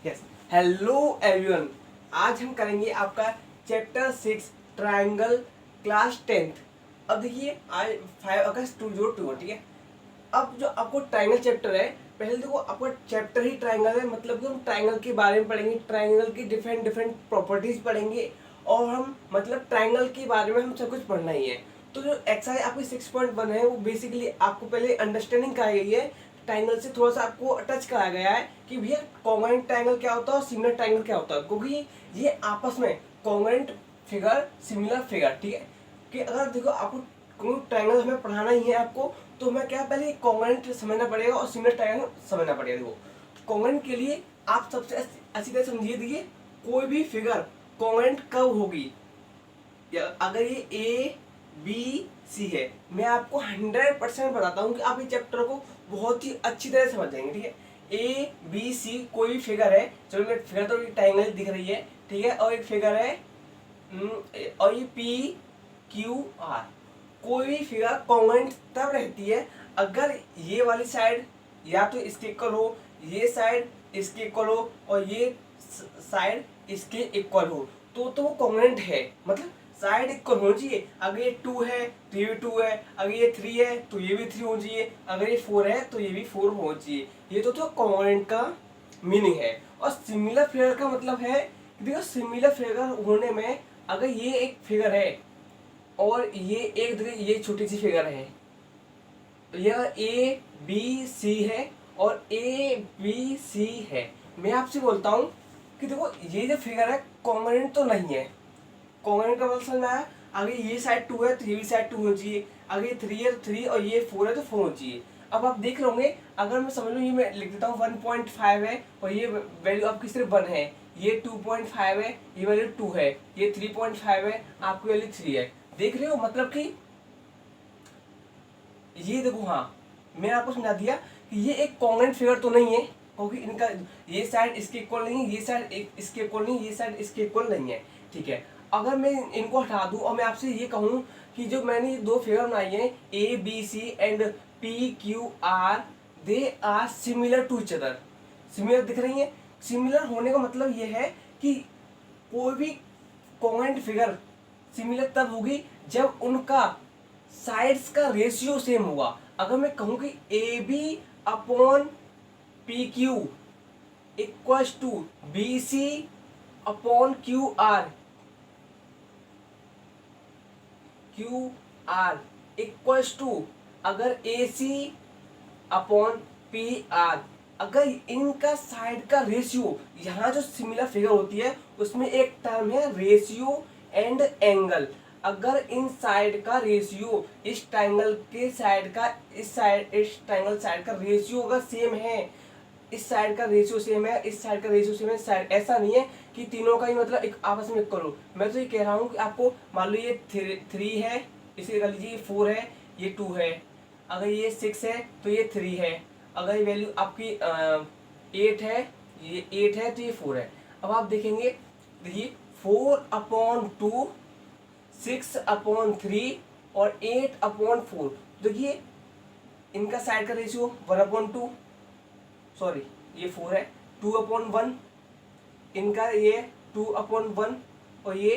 Yes, hello everyone. आज हम करेंगे आपका चैप्टर 6 ट्रायंगल क्लास 10th। अब देखिए आज 5 अगस्त 2021, ठीक है। अब जो आपको ट्रायंगल चैप्टर है, पहले देखो आपका चैप्टर ही ट्रायंगल है, मतलब कि हम ट्रायंगल के बारे में पढ़ेंगे, ट्रायंगल की डिफरेंट डिफरेंट प्रॉपर्टीज पढ़ेंगे और हम मतलब ट्रायंगल के बारे में हम सब कुछ पढ़ना ही है। तो जो एक्सरसाइज आपकी 6.1 है वो बेसिकली आपको पहले अंडरस्टैंडिंग कराई गई है, ट्रायंगल से थोड़ा सा आपको टच कराया गया है कि भैया कॉन्ग्रुएंट ट्रायंगल क्या होता है और सिमिलर ट्रायंगल क्या होता है, क्योंकि ये आपस में कॉन्ग्रुएंट फिगर सिमिलर फिगर, ठीक है। कि अगर देखो आपको ट्रायंगल हमें पढ़ाना ही है आपको, तो हमें क्या पहले कॉन्ग्रुएंट समझना पड़ेगा और सिमिलर ट्रायंगल समझना पड़ेगा। देखो कॉन्ग्रुएंट के लिए आप सबसे अच्छी तरह समझिए, देखिए कोई भी फिगर कॉन्ग्रुएंट कब होगी, अगर ये ए बी सी है, मैं आपको 100% बताता हूँ कि आप इस चैप्टर को बहुत ही अच्छी तरह समझ जाएंगे, ठीक है। ए बी सी कोई भी फिगर है, चलो मैं फिगर तो ट्रायंगल दिख रही है, ठीक है, और एक फिगर है और ये पी क्यू आर। कोई भी फिगर कॉन्ग्रुएंट तब रहती है अगर ये वाली साइड या तो इसके इक्वल हो, ये साइड इसके इक्वल हो और ये साइड इसके इक्वल हो, तो वो कॉन्ग्रुएंट है। मतलब साइड इक्वल होनी चाहिए। अगर ये 2 है तो ये भी 2 है, अगर ये 3 है तो ये भी 3 होना चाहिए, अगर ये 4 है तो ये भी 4 होना चाहिए। ये तो कॉन्ग्रुएंट का मीनिंग है। और सिमिलर फिगर का मतलब है कि देखो सिमिलर फिगर होने में अगर ये एक फिगर है और ये एक देखिए ये छोटी सी फिगर है, तो यह ए बी सी है और ए बी सी है। मैं आपसे बोलता हूँ कि देखो ये जो फिगर है कॉन्ग्रुएंट तो नहीं है। कॉन्ग्रुएंट का मतलब समझ में आया। अगर ये साइड 2 है तो ये भी साइड 2 होनी चाहिए, अगर ये 3 है तो 3 और ये 4 है तो 4 होनी चाहिए। अब आप देख रहे होंगे, अगर मैं समझ लूँ ये मैं लिख देता हूँ 1.5 है और ये वैल्यू आपकी सिर्फ 1 है, ये 2.5 है, ये वैल्यू 2 है, ये 3.5 है, आपकी वैल्यू 3 है। देख रहे हो मतलब कि ये देखो, हाँ मैंने आपको समझा दिया कि ये एक कॉन्ग्रुएंट फिगर तो नहीं है, क्योंकि इनका ये साइड इसके इक्वल नहीं है, ये साइड इसके इक्वल नहीं, ये साइड इसके इक्वल नहीं है, ठीक है। अगर मैं इनको हटा दूं और मैं आपसे ये कहूं कि जो मैंने ये दो फिगर बनाई है A B C and P Q R, they are similar to each other, similar दिख रही है। सिमिलर होने का मतलब ये है कि कोई भी कॉन्ग्रुएंट फिगर सिमिलर तब होगी जब उनका साइड्स का रेशियो सेम होगा। अगर मैं कहूं कि A B upon P Q equals to B C upon Q R equals to अगर A C upon P R, अगर इनका साइड का रेशियो, यहाँ जो सिमिलर फिगर होती है उसमें एक टर्म है रेशियो एंड एंगल। अगर इन साइड का रेशियो इस ट्रायंगल के साइड का इस ट्रायंगल साइड का रेशियो अगर सेम है, इस साइड का रेशियो सेम है, इस साइड का रेशियो सेम है, साइड ऐसा नहीं है कि तीनों का ही मतलब एक आपस में करो। मैं तो ये कह रहा हूँ कि आपको मान लो ये 3 है, इसे कर लीजिए, ये 4 है, ये 2 है, अगर ये 6 है तो ये 3 है, अगर ये वैल्यू आपकी 8 है, ये 8 है तो ये 4 है। अब आप देखेंगे, देखिए 4/2, 6/3 और 8/4। देखिए इनका साइड का रेशियो 1/2, सॉरी ये 4 है, 2/1, इनका ये 2/1 और ये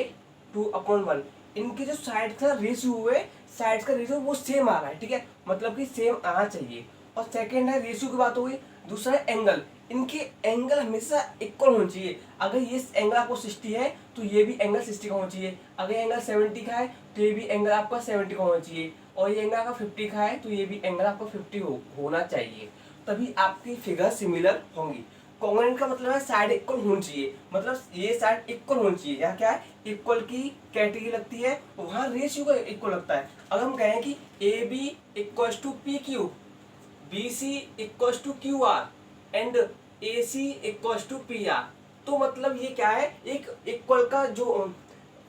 2/1। इनके जो साइड का रेशियो हुए, साइड का रेशियो वो सेम आ रहा है, ठीक है, मतलब कि सेम आना चाहिए। और सेकंड है रेशियो की बात हो गई, दूसरा है एंगल। इनके एंगल हमेशा इक्वल होना चाहिए। अगर ये एंगल आपको 60 है तो ये भी एंगल 60 का होना चाहिए, अगर एंगल 70 का है तो ये भी एंगल आपका 70 का होना चाहिए, और ये एंगल आपका 50 का है तो ये भी एंगल आपका 50 होना चाहिए, तभी आपकी फिगर सिमिलर होंगी। कॉन्ग्रुएंट का मतलब है साइड इक्वल होनी चाहिए, मतलब ये साइड इक्वल होनी चाहिए। यहाँ क्या है, इक्वल की कैटेगरी लगती है, वहाँ रेशियो का इक्वल लगता है। अगर हम कहें कि A B equals to P Q, B C equals to Q R and A C equals to P R, तो मतलब ये क्या है, एक इक्वल का जो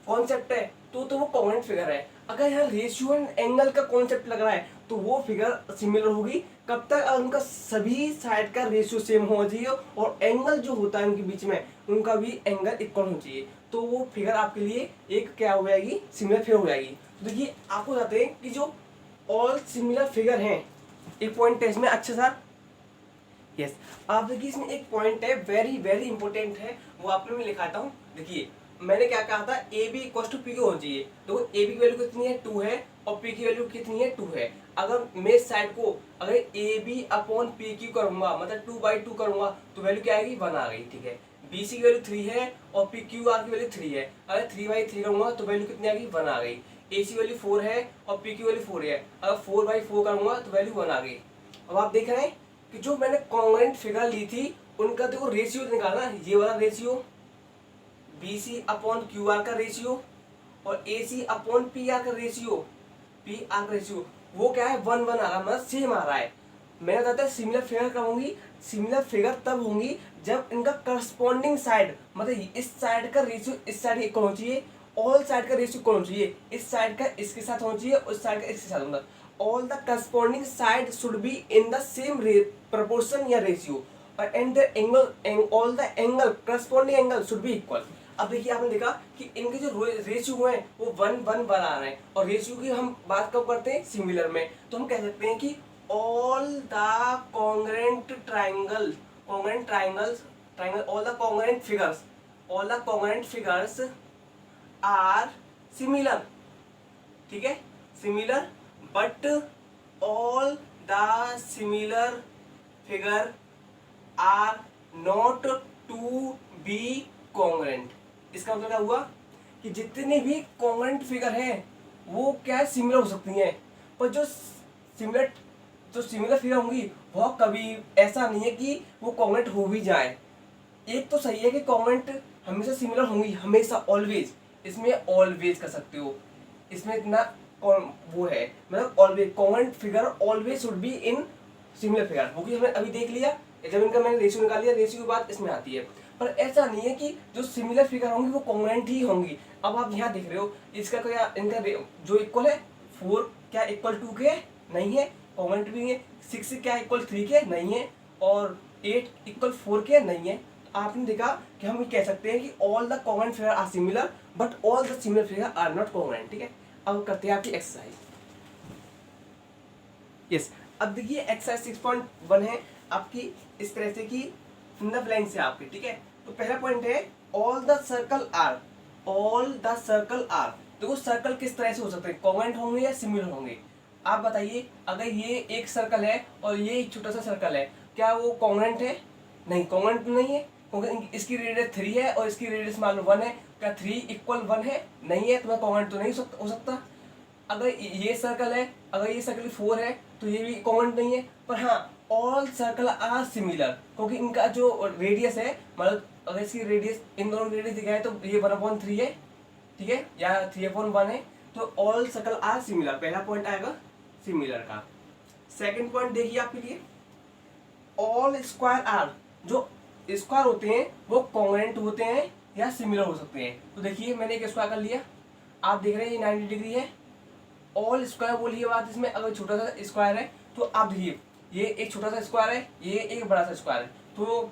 कॉन्सेप्ट है तो वो कॉन्ग्रुएंट फिगर है। अगर यहाँ रेशियो एंड एंगल का कॉन्सेप्ट लग रहा है तो वो फिगर सिमिलर होगी कब तक, उनका सभी साइड का रेशियो सेम होना चाहिए और एंगल जो होता है उनके बीच में उनका भी एंगल इक्वल होना चाहिए, तो वो फिगर आपके लिए एक क्या हो जाएगी, सिमिलर फिगर हो जाएगी। तो देखिए आपको बताते हैं कि जो ऑल सिमिलर फिगर हैं, एक पॉइंट टेस्ट में अच्छा सा यस। अब देखिए इसमें एक पॉइंट है, वेरी वेरी इंपॉर्टेंट है, वो आपने मैं लिखाता हूँ। देखिए मैंने क्या कहा था, A B equal to P Q होना चाहिए। देखो ए बी की वैल्यू कितनी है, 2 है, और पी की वैल्यू कितनी है, 2 है। अगर मैं इस साइड को अगर A B upon P Q करूंगा, मतलब 2/2 करूंगा, तो वैल्यू क्या आएगी, 1 आ गई, ठीक है। बी सी की वैल्यू 3 है और पी क्यू आर की वैल्यू 3 है, अगर 3/3 करूंगा तो वैल्यू कितनी आ गई, 1 आ गई। ए सी वैल्यू 4 है और पी क्यू वैल्यू 4 है, अगर 4/4 करूंगा तो वैल्यू 1 आ गई। अब आप देख रहे हैं कि जो मैंने कॉन्ग्रुएंट फिगर ली थी उनका देखो रेशियो निकालना, ये वाला ratio B C upon Q R का रेशियो और A C upon P R का रेशियो, पी आर का रेशियो वो क्या है, 1:1 आ रहा है, मतलब सेम आ रहा है। मैंने बताया था सिमिलर फिगर कब होंगी, सिमिलर फिगर तब होंगी जब इनका करस्पॉन्डिंग साइड, मतलब इस साइड का रेशियो इस साइड इक्वल होना चाहिए, ऑल साइड का रेशियो इक्वल होना चाहिए, इस साइड का इसके साथ होना चाहिए, उस साइड का इसके साथ होना। All the corresponding side should be in the same proportion या ratio, and the angle all the angle corresponding angle should be equal। अब देखिए आपने देखा कि इनके जो रेशियो हैं वो 1:1 आ रहे हैं, और रेशियो की हम बात कब करते हैं, सिमिलर में। तो हम कह सकते हैं कि all the congruent triangle congruent triangles triangle all the congruent figures are similar, ठीक है, similar, but all the similar figure are not to be congruent. इसका मतलब क्या हुआ कि जितने भी कॉन्ग्रुएंट फिगर हैं वो क्या है, सिमिलर हो सकती हैं, पर जो सिमिलर फिगर होंगी वो कभी ऐसा नहीं है कि वो कॉन्ग्रुएंट हो भी जाए। एक तो सही है कि कॉन्ग्रुएंट हमेशा सिमिलर होंगी, हमेशा, ऑलवेज, इसमें ऑलवेज कर सकते हो, इसमें इतना वो है, मतलब always congruent figure always should be in similar figure, वो भी हमने अभी देख लिया जब इनका मैंने रेशियो निकाल लिया, रेशियो की बात इसमें आती है। पर ऐसा नहीं है कि जो सिमिलर फिगर होंगी वो कॉन्ग्रुएंट ही होंगी। अब आप यहाँ देख रहे हो इसका क्या, इनका जो इक्वल है 4 क्या इक्वल 2 के नहीं है, कॉन्ग्रुएंट भी है। 6 क्या इक्वल 3 के नहीं है, और 8 इक्वल 4 के नहीं है। आपने देखा कि हम ये कह सकते हैं कि all the congruent figure are similar but all the similar figure are not congruent, ठीक है। अब करते हैं आपकी एक्सरसाइज। यस, अब देखिए एक्सरसाइज 6.1 है आपकी, इस तरह से कि इन द ब्लैंक से आपके, ठीक है। तो पहला पॉइंट है ऑल द सर्कल आर। देखो सर्कल किस तरह से हो सकते हैं, कॉन्ग्रुएंट होंगे या सिमिलर होंगे। आप बताइए, अगर ये एक सर्कल है और ये एक छोटा सा सर्कल है, क्या वो कॉन्ग्रुएंट है, नहीं, कॉन्ग्रुएंट नहीं है, क्योंकि इसकी रेडियस 3 है और इसकी रेडियस मान लो 1 है, क्या 3 इक्वल 1 है, नहीं है, तो मैं कॉन्ग्रुएंट तो नहीं हो सकता। अगर ये सर्कल है, अगर ये सर्कल 4 है तो ये भी कॉन्ग्रुएंट नहीं है। पर हाँ, ऑल सर्कल आर सिमिलर, क्योंकि इनका जो रेडियस है, मतलब अगर इसकी रेडियस, इन दोनों रेडियस दिखा है तो ये 1/3 है, ठीक है, या 3/1 है, तो ऑल सर्कल आर सिमिलर, पहला पॉइंट आएगा सिमिलर का। सेकंड पॉइंट देखिए आपके लिए, ऑल स्क्वायर आर, जो स्क्वायर होते हैं वो कॉन्ग्रुएंट होते हैं या सिमिलर हो सकते हैं। तो देखिए मैंने एक स्क्वायर कर लिया, आप देख रहे हैं ये 90 डिग्री है, ऑल स्क्वायर बोलिए बात इसमें, अगर छोटा सा स्क्वायर है तो आप देखिए ये एक छोटा सा स्क्वायर है, ये एक बड़ा सा स्क्वायर है, तो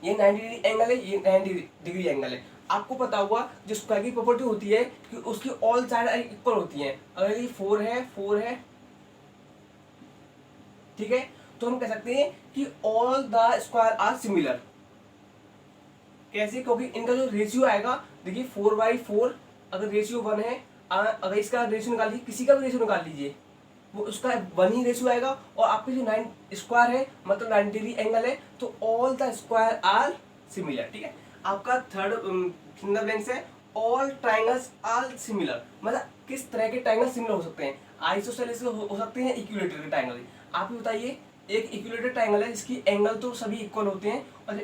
ये 90 डिग्री एंगल है, ये 90 डिग्री एंगल है। आपको पता हुआ जो स्क्वायर की प्रॉपर्टी होती है कि उसकी ऑल साइड इक्वल होती हैं। अगर ये 4 है, ठीक है, तो हम कह सकते हैं कि all the square are similar. कैसे, क्योंकि इनका जो रेशियो आएगा, देखिए 4/4, अगर रेशियो 1 है, अगर इसका रेशियो निकाल लीजिए, किसी का भी रेशियो निकाल लीजिए, वो उसका 1 ही रेशियो आएगा। और आपके जो 9 स्क्वायर है मतलब 90 डिग्री एंगल है, तो all the square are similar, ठीक है। आपका थर्ड सिंगल ब्लैंक है, ऑल ट्राइंगल्स आर सिमिलर, मतलब किस तरह के ट्राइंगल सिमिलर हो सकते हैं, आइसोसेलेस हो सकते हैं, इक्विलेटरल ट्राइंगल। आप ही बताइए, एक इक्विलेटरल ट्राइंगल है इसकी एंगल तो सभी इक्वल होते हैं, और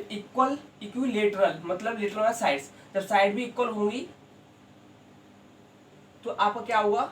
इक्विलेटरल मतलब लेटरल साइड्स, जब साइड भी इक्वल होंगी तो आपका क्या होगा,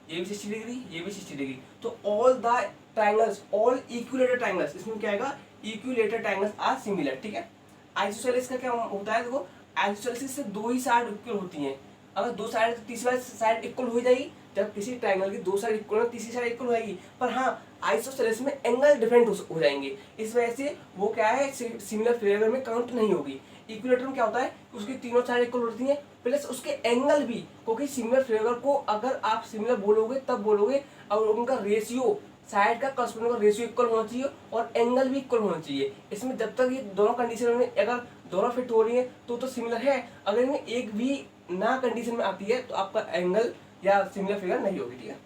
ये भी 60 डिग्री, ये भी 60 डिग्री, तो all the triangles, all equilateral triangles, इसमें क्या आएगा, इक्विलेटरल ट्राइंगल्स आर सिमिलर, ठीक है। आइसोसेलेस का क्या होता है, देखो आइसोसेलेस से 2 ही साइड इक्वल होती हैं, अगर 2 साइड, तीसरी साइड इक्वल हो जाएगी, जब किसी ट्राइंगल की 2 साइड इक्वल है तीसरी साइड इक्वल हो जाएगी। पर हाँ, आइसोसेलेस में एंगल डिफरेंट हो जाएंगे, इस वजह से वो क्या है सिमिलर फिगर में काउंट नहीं होगी। इक्विलेटर में क्या होता है उसकी तीनों साइड इक्वल होती हैं प्लस उसके एंगल भी, क्योंकि सिमिलर फिगर को अगर आप सिमिलर बोलोगे तब बोलोगे और उनका रेशियो साइड का करस्पॉन्डिंग का रेशियो इक्वल होना चाहिए और एंगल भी इक्वल होना चाहिए। इसमें जब तक ये दोनों कंडीशन में अगर दोनों फिट हो रही है तो सिमिलर है, अगर इनमें एक भी ना कंडीशन में आती है तो आपका एंगल या सिमिलर फिगर नहीं होगी। ठीक है,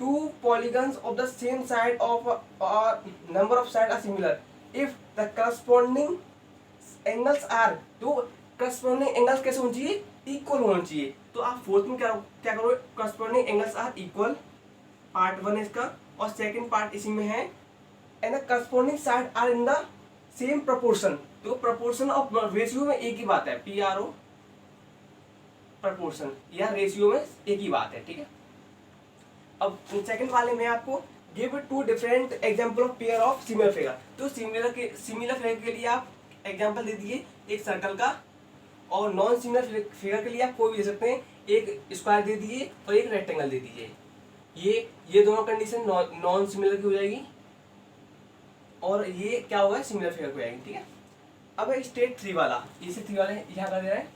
two polygons of the same side of number of sides are similar if the corresponding angles are, तो corresponding angles कैसे होनी चाहिए इक्वल होना चाहिए। तो आप फोर्थ में क्या क्या करोगे corresponding angles are equal, part one है इसका, और सेकंड पार्ट इसी में है and the corresponding side are in the same proportion, तो proportion ऑफ रेशियो में एक ही बात है, PRO proportion या रेशियो में एक ही बात है। ठीक है, अब सेकंड वाले में आपको give two different example of pair of similar figure, तो सिमिलर फिगर के लिए आप एग्जांपल दे दीजिए एक सर्कल का, और नॉन सिमिलर फिगर के लिए आप कोई भी दे सकते हैं, एक स्क्वायर दे दीजिए और एक रेक्टेंगल दे दीजिए। ये दोनों कंडीशन नॉन सिमिलर की हो जाएगी और ये क्या होगा सिमिलर फिगर की हो जाएगी। ठीक है, अब है स्टेट 3 वाला, इसे 3 वाले यहाँ कर दे रहा है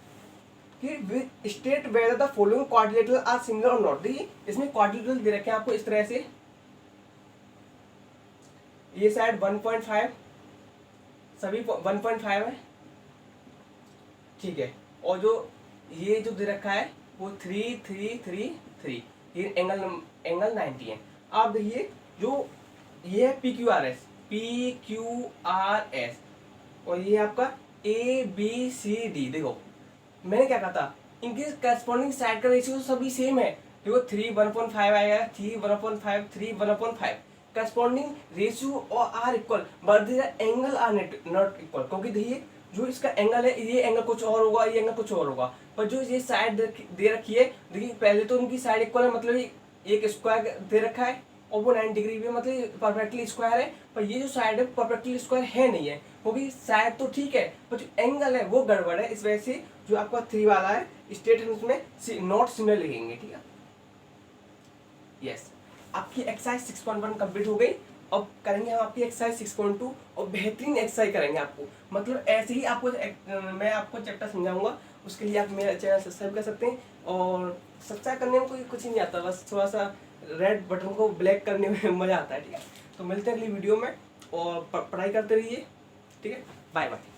कि state whether the following quadrilateral are similar और नॉट। देखिए इसमें क्वाड्रिलेटरल दे रखे हैं आपको इस तरह से, ये साइड 1.5 सभी 1.5 है। ठीक है, और जो ये जो दे रखा है वो 3 3 3 3, ये एंगल 90 है। आप देखिए जो ये है PQRS और ये आपका ABCD। देखो मैंने क्या कहा था इनकी करस्पॉन्डिंग साइड का रेशियो सभी सेम है। देखो 3 1.5 आएगा, 3 1.5, 3 1.5, करस्पॉन्डिंग रेशियो और are equal, but angle are not equal, क्योंकि देखिए जो इसका एंगल है ये एंगल कुछ और होगा, ये एंगल कुछ और होगा, पर जो ये साइड दे रखी है देखिए पहले तो उनकी साइड इक्वल है, मतलब एक स्क्वायर दे रखा है और वो 90 डिग्री भी मतलब परफेक्टली स्क्वायर है, पर ये जो साइड है परफेक्टली स्क्वायर है नहीं है, क्योंकि साइड तो ठीक है पर जो एंगल है वो गड़बड़ है। इस वजह से जो आपका 3 वाला है स्टेट हम उसमें नॉट सिमिलर लिखेंगे। ठीक है, यस, आपकी एक्सरसाइज 6.1 कंप्लीट हो गई। अब करेंगे हम आपकी एक्सरसाइज 6.2 और बेहतरीन एक्सरसाइज करेंगे आपको, मतलब ऐसे ही आपको मैं आपको चैप्टर समझाऊंगा। उसके लिए आप मेरा चैनल सब्सक्राइब कर सकते हैं, और सब्सक्राइब करने में कोई कुछ ही नहीं आता, बस थोड़ा सा रेड बटन को ब्लैक करने में मज़ा आता है। ठीक है, तो मिलते हैं अगली वीडियो में और पढ़ाई करते रहिए। ठीक है, बाय बाय।